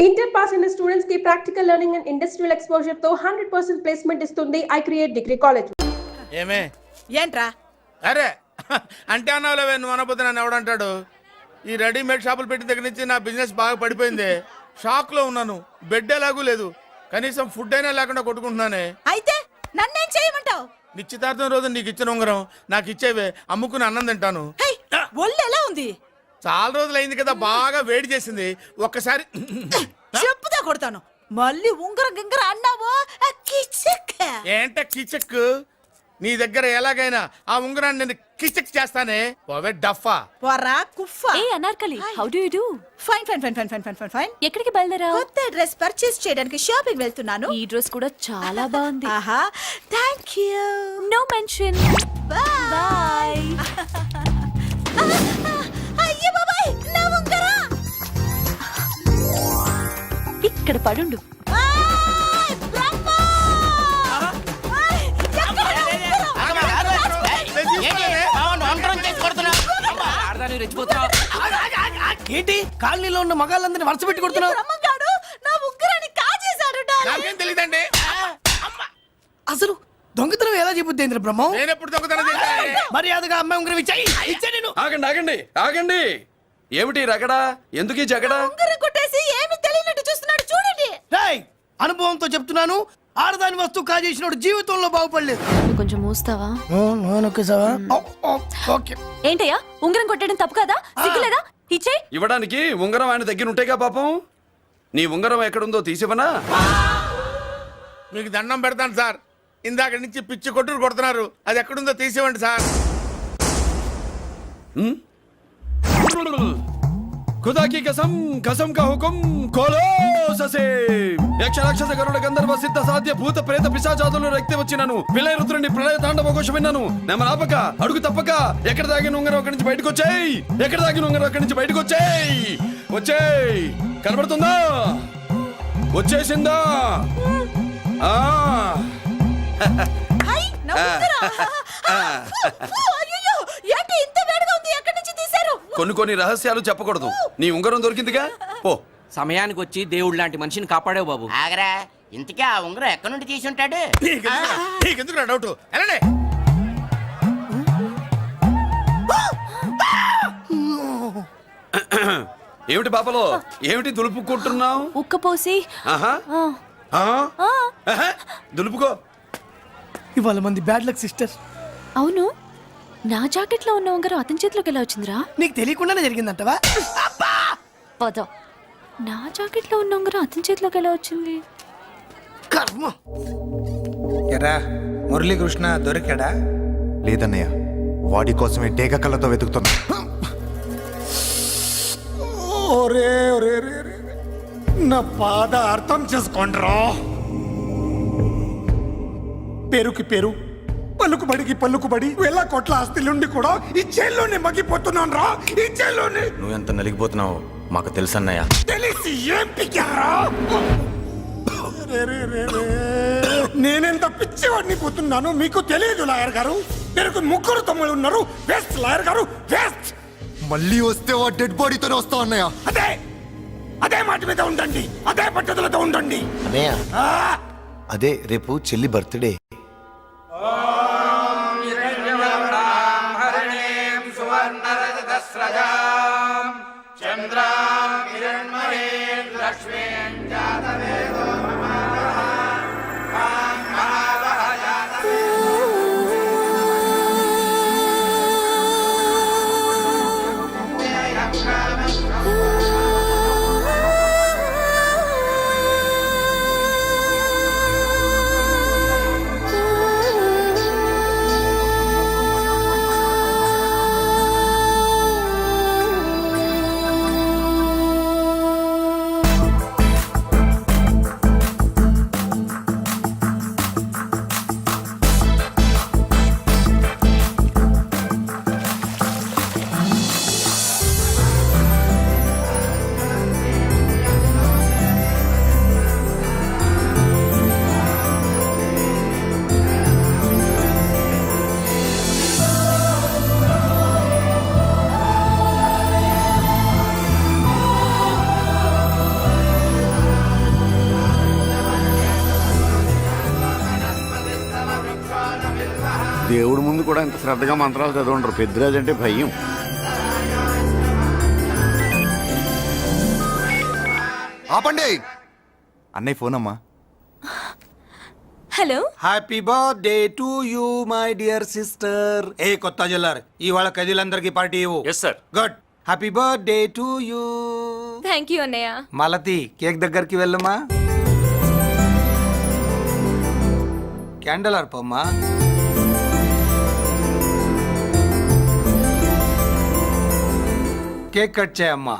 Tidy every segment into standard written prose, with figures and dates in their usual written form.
Inter pass అయిన students కి practical learning and industrial exposure తో 100% ప్లేస్మెంట్ ఇస్తుంది ఐ క్రియేట్ డిగ్రీ కాలేజ్. ఏమే ఏంట్రా? అరే అంటే అన్నావులేవే, నువ్వు అనబోతే నన్ను ఎవడంటాడు. ఈ రెడీమేడ్ షాపులు పెట్టిన దగ్గర నుంచి నా బిజినెస్ బాగా పడిపోయింది. షాక్ లో ఉన్నాను, బెడ్ ఎలాగూ లేదు, కనీసం ఫుడ్ అయినా లేకుండా కొట్టుకుంటున్నానే. అయితే నన్నేం చేయమంటావు? నిశ్చితార్థం రోజు నీకు ఇచ్చిన ఉంగరం నాకు ఇచ్చేవే, అమ్ముకుని అన్నం తింటాను. ఒళ్ళు ఎలా ఉంది? చాలా రోజులు అయింది కదా, బాగా వేడి చేసింది. ఒక్కసారి చెప్పుదా కొడతాను. మళ్ళీ ఉంగరం గింగర అన్నావో ఏంట కిచక్. నీ దగ్గర ఎలాగైనా ఆ ఉంగరాన్ని నేను కిచక్ చేస్తానే. పోవే డఫా. పోరా కుఫా. ఏ Anarkali, how do you do? Fine fine fine fine fine fine fine fine. ఎక్కడికి బయలుదేరావు? కొత్త డ్రెస్ పర్చేస్ చేయడానికి షాపింగ్ వెళ్తున్నాను. ఈ డ్రెస్ కూడా చాలా బాగుంది. ఆహా, థాంక్యూ. No mention. బై. అయ్యో బాబాయ్, నా ఉంగరం ఇక్కడ పడుండు. ఏంటి కాలనీలో ఉన్న మగాళ్ళందరినీ వరుస పెట్టి కొడుతున్నావు? నా ఉంగరాన్ని కాజేశాడు. నాకేం తెలియదండి. అసలు దొంగతనం ఎలా చెబుద్ది బ్రహ్మం? నేను ఎప్పుడు దొంగతనం చేశాను? మర్యాదగా అమ్మాయి ఉంగరం ఇచ్చా నేను. ఆగండి ఆగండి ఆగండి. ఏమిటి రగడా? ఎందుకు జగడా? ఉంగరం కొట్టేసి ఏమి తెలియనట్టు చూస్తున్నాడు, చూడండి. రేయ్, అనుభవంతో చెప్తున్నాను, ఆడదాని వస్తువు కాజేసినోడు జీవితంలో బాగుపడలేదు. కొంచెం మూస్తావా? ఓకే. ఏంటయ్యా, ఉంగరం కొట్టడం తప్పు కదా? సిగ్గులేదా? ఇచ్చే. ఇవ్వడానికి ఉంగరం ఆయన దగ్గర ఉంటేగా పాపం. నీ ఉంగరం ఎక్కడుందో తీసివనా? మీకు దండం పెడతాను సార్, ఇందాక నుంచి పిచ్చి కొట్టుడు కొడుతున్నారు. అది ఎక్కడుందో తీసివ్వండి సార్. खुदा की कसम कसम का हुकुम खोलो ससे యక్ష రాక్షస గరుడ గంధర్వ సిద్ధ సాధ్య భూత ప్రేత పిశాచాదులు రక్తి వచ్చినాను విలయ రుద్రుని ప్రళయ తాండవ ఘోష విన్నాను. నెమలాపక అడుగు తప్పక ఎక్కడ దాగిన ఉంగరం అక్కడి నుంచి బయటకు వచ్చేయ్. ఎక్కడ దాగిన ఉంగరం అక్కడి నుంచి బయటకు వచ్చేయ్. వచ్చేయ్. కనబడుతుందా? వచ్చేసిందా? ఆ హై, నా ఉంగరం. అయ్యో, ఏంటి ఇంత వేడిగా ఉంది? ఎక్కడి నుంచి తీశారు? కొన్ని రహస్యాలు చెప్పకూడదు. నీ ఉంగరం దొరికిందిగా, పో. సమయానికి వచ్చి దేవుడు లాంటి మనిషిని కాపాడావు బాబు. ఆగరా, ఇంతకీ ఆ ఉంగరం ఎక్కడి నుండి తీసి ఉంటాడు? నీకెందుకు డౌట్? వెళ్ళండి. ఏమిటి బాపలో, ఏమిటి దులుపుకుంటున్నావు? ఉక్కపోసి. దులుపుకో. ఇవాళ మంది బ్యాడ్ లక్ సిస్టర్. అవును, నా జాకెట్ లో ఉన్న ఉంగరం అతని చేతిలోకి ఎలా వచ్చిందిరా? నీకు తెలియకుండానే జరిగిందంటవా? పద. నా జాకెట్ లో ఉన్న ఉంగరం అతని చేతిలోకి ఎలా వచ్చింది? కర్మ. ఎరా మురళీకృష్ణ దొరికాడా? లేదన్నయ్య, వాడి కోసమే డేగ కళ్ళతో వెతుకుతున్నా. నా బాధ అర్థం చేసుకోండ్రా. పేరుకి పేరు, పలుకుబడికి పలుకుబడి వేల కోట్ల ఆస్తిలుండి కూడా ఈ జైల్లోనే మగ్గిపోతున్నాను రా. ఈ జైల్లోనే. నువ్వెంత నలిగిపోతున్నావు మాకు తెలుసన్నయ్య. తెలిసి ఏం పిక్కారా? నేనెంత పిచ్చివాడిని పోతున్నాను మీకు తెలియదు లాయర్ గారు. పేరుకు ముగ్గురు తమ్ముళ్ళు ఉన్నారు. వేస్ట్ లాయర్ గారు, వేస్ట్. మళ్ళీ వస్తే ఆ డెడ్ బాడీతోనే వస్తావు అన్నయ్య. అదే మాట మీద ఉండండి, అదే పట్టుదలతో ఉండండి అన్నయ్య. అదే రేపు చెల్లి బర్త్డే. దేవుడి ముందు కూడా ఇంత శ్రద్ధగా మంత్రాలు చదవంటారు. పెద్దిరాజు అంటే భయం. ఆపండి. అన్నయ్య ఫోన్ అమ్మా. Hello. Happy birthday to you my dear sister. ఏ కొత్త జల్లార్, ఇవాళ కదిలందరికీ పార్టీ ఇవ్వు. Yes sir. Good. Happy birthday to you. Thank you అన్నయ్య. మలతి కేక్ దగ్గరికి వెళ్ళమ్మా. క్యాండల్ అర్పమ్మా. కేక్ కట్ చేయమ్మా.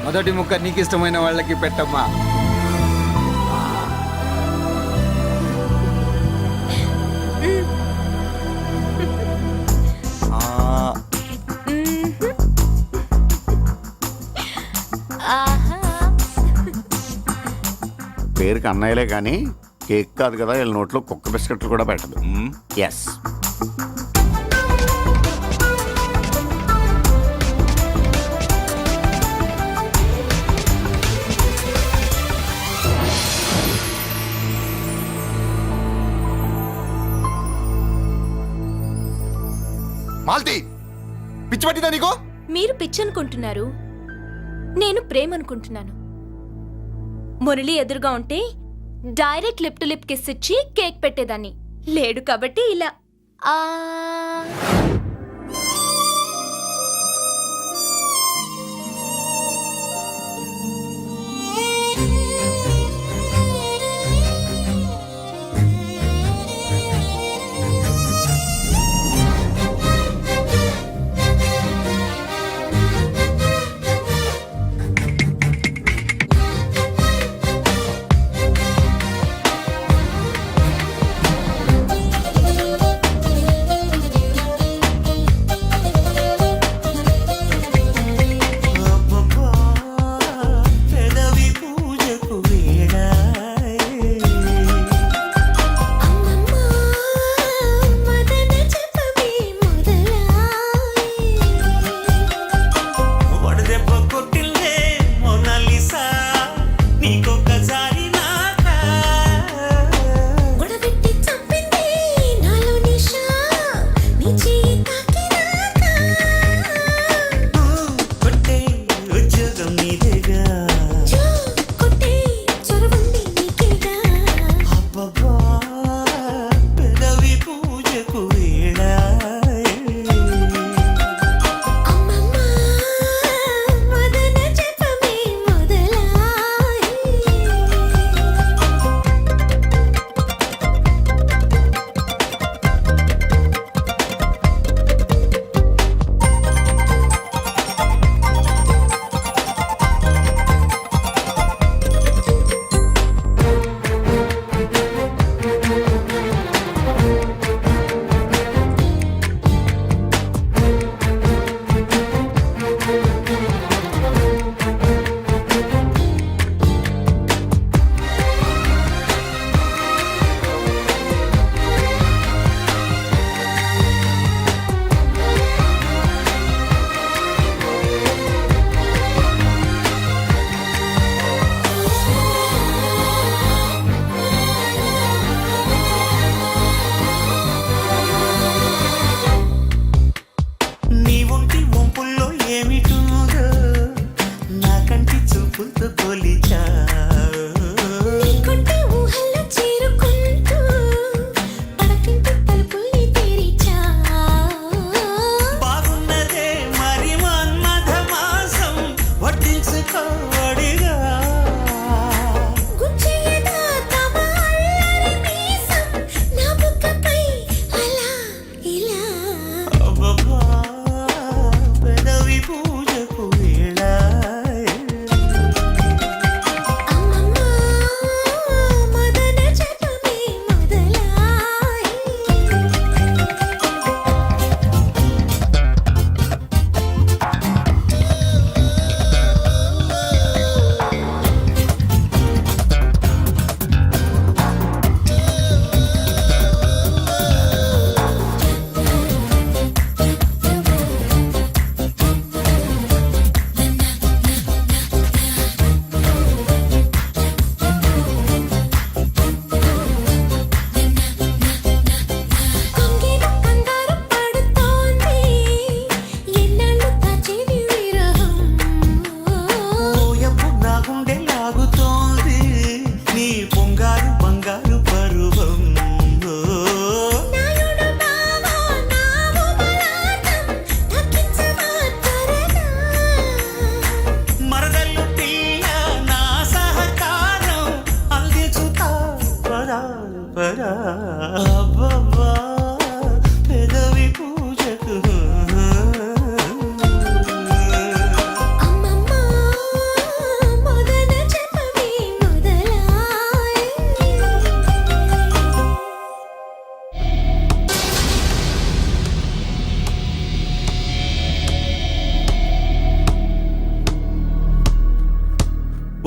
మొదటి ముక్క నీకు ఇష్టమైన వాళ్ళకి పెట్టమ్మా. పేరుకి అన్నయ్యలే కానీ కేక్ కాదు కదా, వీళ్ళ నోట్లో కుక్క బిస్కెట్లు కూడా పెట్టదు. ఎస్. మాల్తి, పిచ్చి పట్టిందా నీకు? మీరు పిచ్చి అనుకుంటున్నారు, నేను ప్రేమ అనుకుంటున్నాను. మురళి ఎదురుగా ఉంటే direct lip to lip kiss ఇచ్చి కేక్ పెట్టేదాన్ని. లేడు కాబట్టి ఇలా.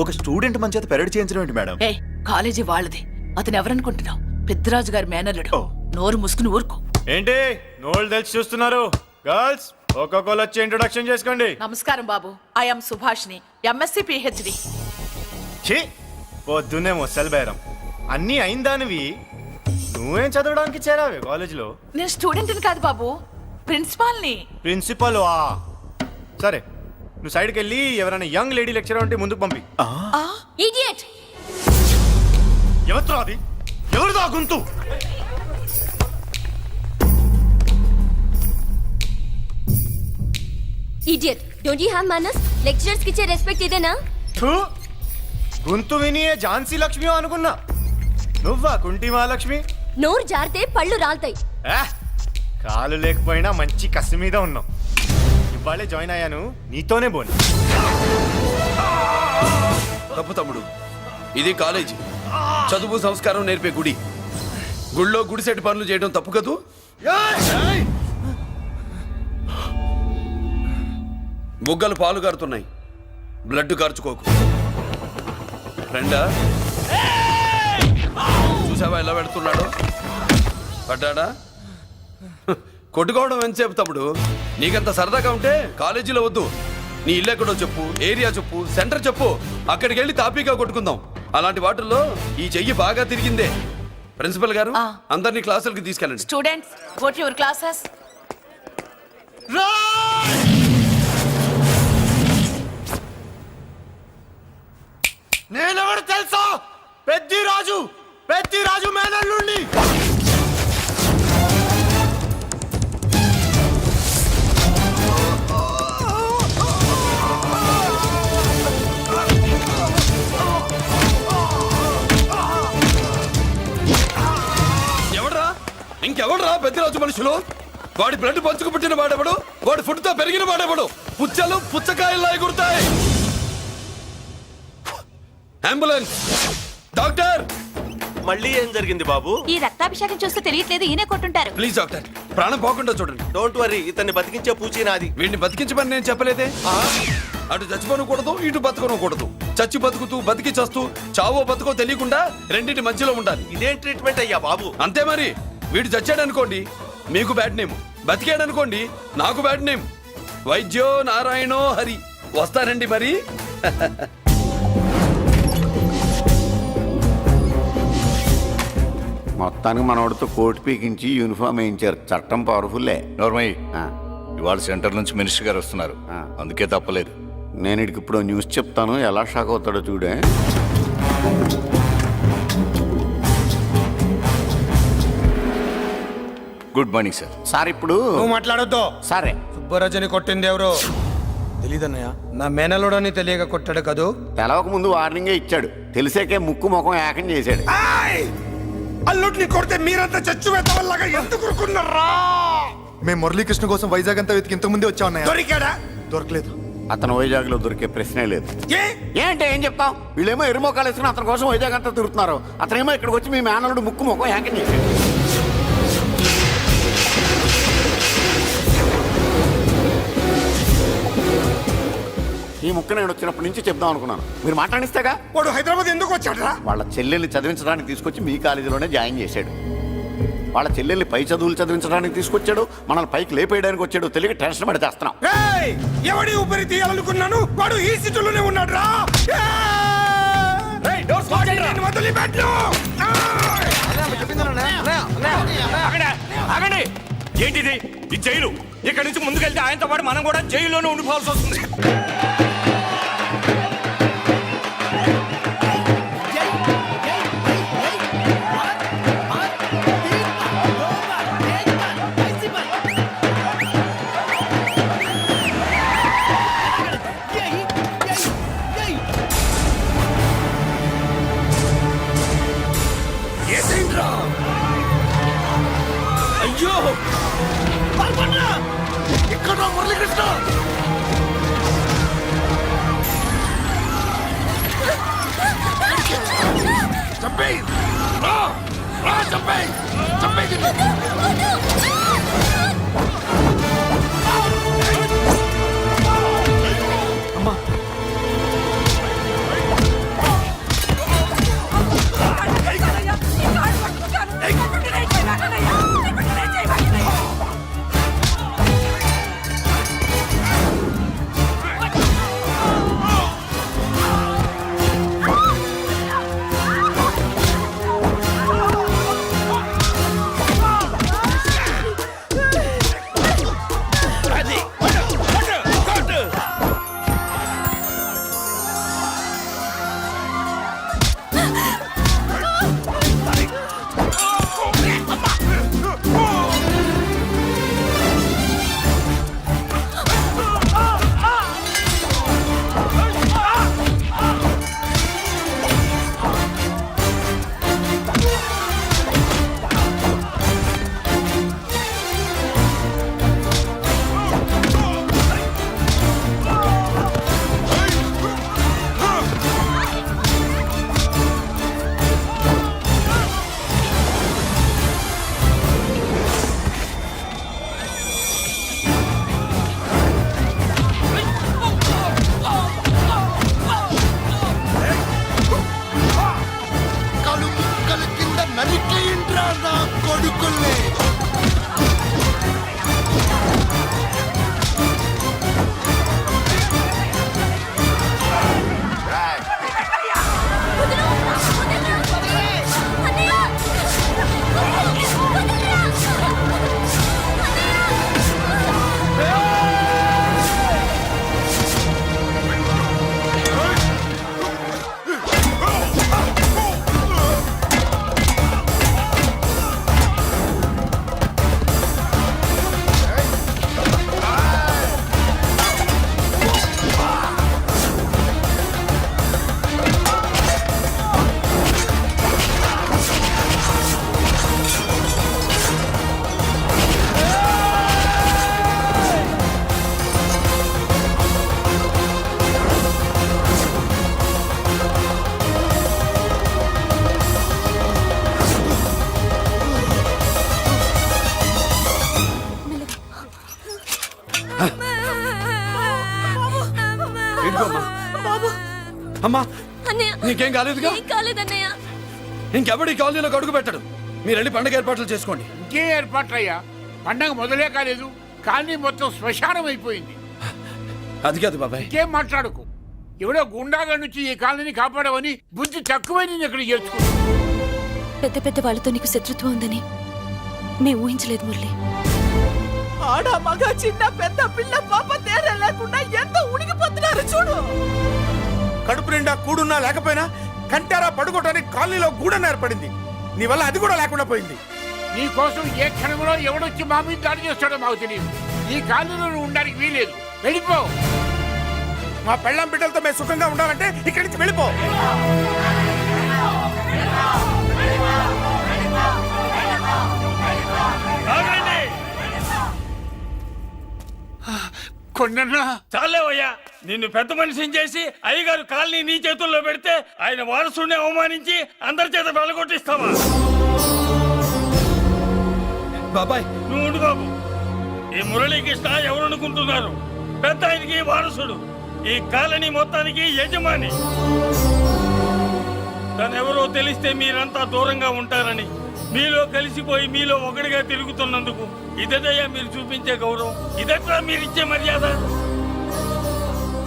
ఒక స్టూడెంట్ మన చేత పెరడ్ చేయించడం ఏంటి మేడం? ఏ కాలేజీ వాళ్ళది. అతను ఎవరనుకుంటున్నావు? పెద్దరాజు గారి మేనల్లుడు. నోరు ముసుకుని ఊరుకో. ఏంటి నోళ్ళు తెచ్చి చూస్తున్నారు? గర్ల్స్ ఒక్కొక్కరు వచ్చి ఇంట్రొడక్షన్ చేసుకోండి. నమస్కారం బాబు. ఐఎమ్ సుభాష్ని, ఎంఎస్సి పిహెచ్డి. ఛీ పొద్దున్నే ముసలి బేరం అన్నీ అయిందానివి నువ్వేం చదవడానికి చేరావే కాలేజీలో? నేను స్టూడెంట్ని కాదు బాబు, ప్రిన్సిపాల్ని. ప్రిన్సిపల్ వా? సరే నువ్వు సైడ్కి వెళ్ళి ఎవరైనా యంగ్ లేడీ లెక్చరర్ ఉంటే ముందుకు పంపి. ఇడియట్! ఎవరితో అది? ఎవరిదో ఆ గొంతు? Idiot! Don't you have manners? Lecturers కి ఇచ్చే రెస్పెక్ట్ ఇదేనా? థూ, గొంతు విని ఝాన్సీ లక్ష్మి అనుకున్నా. నువ్వా కుంటి మహాలక్ష్మి? నోరు జారితే పళ్ళు రాల్తాయి. కాలు లేకపోయినా మంచి కసి మీద ఉన్నావు. ఇవాళే జాయిన్ అయ్యాను, నీతోనే బోని. తప్పు తమ్ముడు, ఇది కాలేజీ, చదువు సంస్కారం నేర్పే గుడి. గుళ్ళో గుడిసెట్ పనులు చేయడం తప్పు కదూ? బుగ్గలు పాలు కారుతున్నాయి, బ్లడ్ కార్చుకోకు. ఫ్రెండా, చూసావా ఎలా పెడుతున్నాడు? పడ్డాడా? కొట్టుకోవడం ఎంతసేపు తమ్ముడు? నీకంత సరదాగా ఉంటే కాలేజీలో వద్దు. నీ ఇల్లు ఎక్కడో చెప్పు, ఏరియా చెప్పు, సెంటర్ చెప్పు, అక్కడికి వెళ్ళి తాపీగా కొట్టుకుందాం. అలాంటి వాటిల్లో ఈ చెయ్యి బాగా తిరిగిందే. ప్రిన్సిపల్ గారు, అందరినీ క్లాసులకి తీసుకెళ్ళండి. Students, go to your classes. నేనెవరు తెలుసా? పెద్దిరాజు మేనల్లుండి. ఇంకెవడరా పెద్దరాజు మనుషులు? వాడి బ్లడ్ పంచుకు పుట్టిన వాడెవడు? వాడి ఫుడ్తో పెరిగిన వాడెవడు? పుచ్చలు పుచ్చకాయల్లా ఎగురుతాయి. అంబులెన్స్! డాక్టర్! మళ్ళీ ఏం జరిగింది బాబు? ఈ రక్తాభిషేకం చూస్తే తెలియట్లేదు, ఈయనే కొట్టుంటారు. ప్లీజ్ డాక్టర్, ప్రాణం పోకుండా చూడండి. డోంట్ వరీ, ఇతన్ని బతికించే పూచి నాది. వీడిని బతికించమని నేను చెప్పలేదే. అటు చచ్చిపోనకూడదు, ఇటు బతకనకూడదు. చచ్చి బతుకుతూ, బతికి చస్తూ, చావో బతుకో తెలియకుండా రెండింటి మధ్యలో ఉండాలి. ఇదేం ట్రీట్మెంట్ అయ్యా బాబు? అంతే మరి. వీడు చచ్చాడనుకోండి, మీకు బ్యాడ్ నేమ్. బతికాడనుకోండి, నాకు బ్యాడ్ నేమ్. వైద్యో నారాయణో హరి. వస్తారండి మరి. మొత్తానికి మనోడితో కోట్ పీకించి యూనిఫామ్ వేయించారు. చట్టం పవర్ఫుల్లే. నోర్మయ్య, ఇవాళ సెంటర్ నుంచి మినిస్టర్ గారు వస్తున్నారు, అందుకే తప్పలేదు. నేను ఇడికి ఇప్పుడు న్యూస్ చెప్తాను, ఎలా షాక్ అవుతాడో చూడే. Good morning sir. సార్ ఇప్పుడు నువ్వు మాట్లాడొద్దు. సరే, సుబ్బరాజుని కొట్టింది ఎవరు? తెలీదన్నయ్య. నా మేనలోడని తెలియక కొట్టాడు కదూ. తెలవక ముందు వార్నింగే ఇచ్చాడు, తెలిసాకే ముక్కు ముఖం ఏకం చేశాడు. అల్లుడిని కొడితే మీరంతా చచ్చు వెతవల్లాగా ఎందుకు ఊరుకున్నారా? మేము మురళీకృష్ణ కోసం వైజాగ్ అంతా వెతికి ఇంతకు ముందే వచ్చా ఉన్నాయా? దొరికాడా? దొరకలేదు. అతను వైజాగ్ లో దొరికే ప్రశ్నే లేదు. ఏంటంటే ఏం చెప్తాం? వీళ్ళేమో ఎరుమొక్కలు వేసుకుని అతని కోసం వైజాగ్ అంతా తిరుగుతున్నారు. అతనేమో ఇక్కడికి వచ్చి మీ మేనలుడు ముక్కు ముఖం ఏకం చేశాడు. ఈ ముక్క నేను వచ్చినప్పటి నుంచి చెప్దాం అనుకున్నాను, మీరు మాట్లాడిస్తేగా. వాడు హైదరాబాద్ ఎందుకు వచ్చాడరా? వాళ్ళ చెల్లెల్ని చదివించడానికి తీసుకొచ్చి మీ కాలేజీలోనే జాయిన్ చేశాడు. వాళ్ళ చెల్లెల్ని పై చదువులు చదివించడానికి తీసుకొచ్చాడు, మనల్ని పైకి లేపేయడానికి వచ్చాడు. తెలియక టెన్షన్ పడి చేస్తున్నాం. ఎవడి ఊపిరి తీయాలనుకున్నాను, వాడు ఈ సిటీలోనే ఉన్నాడు రా. ఏంటిది? ఈ జైలు. ఇక్కడ నుంచి ముందుకెళ్తే ఆయనతో పాటు మనం కూడా జైల్లోనే ఉండిపోవాల్సి వస్తుంది. అయ్యో, ఇక్కడ మురళీకృష్ణ. చంపేయ్, చంపేయ్, చంపేయ్. అమ్మా అన్నయ్య నీకేం కాలేదుగా? ఏం కాలేదన్నయ్య. ఇంకెవడి కాలనీలోకి అడుగు పెట్టడు. మీరు వెళ్ళి పండుగ ఏర్పాట్లు చేసుకోండి. ఇంకే ఏర్పాట్లయ్యా, పండగ మొదలే కాలేదు కానీ మొత్తం శ్మశానం అయిపోయింది. అది కాదు బాబాయ్. ఇంకేం మాట్లాడుకు. ఎవడో గుండాగా నుంచి ఈ కాలనీని కాపాడవని బుద్ధి తక్కువై నేను ఇక్కడ చేర్చుకున్నా. పెద్ద పెద్ద వాళ్ళతో నీకు శత్రుత్వం ఉందని మేము ఊహించలేదు మురళి. ఆడ మగ చిన్న పెద్ద పిల్ల పాప తేడా లేకుండా ఎంత ఉనికిపోతున్నారు చూడు. కడుపు నిండా కూడున్నా లేకపోయినా కంటారా పడుకోవటానికి కాలనీలో గూడెం ఏర్పడింది. నీ వల్ల అది కూడా లేకుండా పోయింది. నీ కోసం ఏ క్షణంలో ఎవడొచ్చి మా మీద దాడి చేస్తాడో మాకు తెలియదు. ఈ కాలనీలో నువ్వు ఉండడానికి వీలేదు. వెళ్ళిపో. మా పెళ్ళాం బిడ్డలతో మేము సుఖంగా ఉండాలంటే ఇక్కడి నుంచి వెళ్ళిపో. కొన్నా చాలేవయ్యా, నిన్ను పెద్ద మనిషిని చేసి అయ్యగారు కాలనీ నీ చేతుల్లో పెడితే ఆయన వారసుని అవమానించి అందరి చేత వెళ్ళగొట్టిస్తావా? బాబాయ్ నువ్వు ఉండు బాబు. ఈ మురళీకృష్ణ ఎవరనుకుంటున్నారు? పెద్ద ఆయనకి వారసుడు, ఈ కాలనీ మొత్తానికి యజమాని. తనెవరో తెలిస్తే మీరంతా దూరంగా ఉంటారని మీలో కలిసిపోయి మీలో ఒకటిగా తిరుగుతున్నందుకు ఇదయ్యా మీరు చూపించే గౌరవం. ఇదట్లా మీరిచ్చే మర్యాద.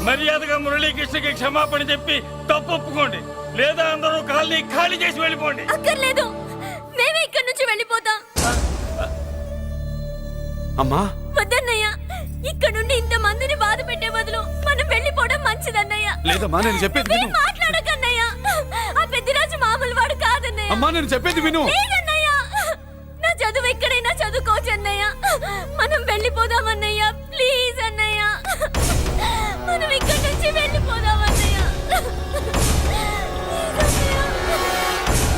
మర్యాదగా మురళీకృష్ణకి క్షమాపణ చెప్పి తప్పు ఒప్పుకోండి, లేదా అందరూ కాలనీ ఖాళీ చేసి వెళ్ళిపోండి. అక్కర్లేదు, మేమే ఇక్కడి నుంచి వెళ్ళిపోతాం. అమ్మా వద్దన్నయ్య, ఇక్కడ నుండి ఇంత మందిని బాధ పెట్టే బదులు మనం వెళ్ళిపోవడం మంచిదన్నయ్య. లేదమ్మా, నేను చెప్పేది విను. మాట్లాడకన్నయ్య, ఆ పెద్దిరాజు మామూలు వాడు కాదన్నయ్య. అమ్మా నేను చెప్పేది విను. లేదన్నయ్య, నా చదువు ఎక్కడైనా చదువుకోవచ్చు అన్నయ్య. మనం వెళ్ళిపోదామన్నయ్య.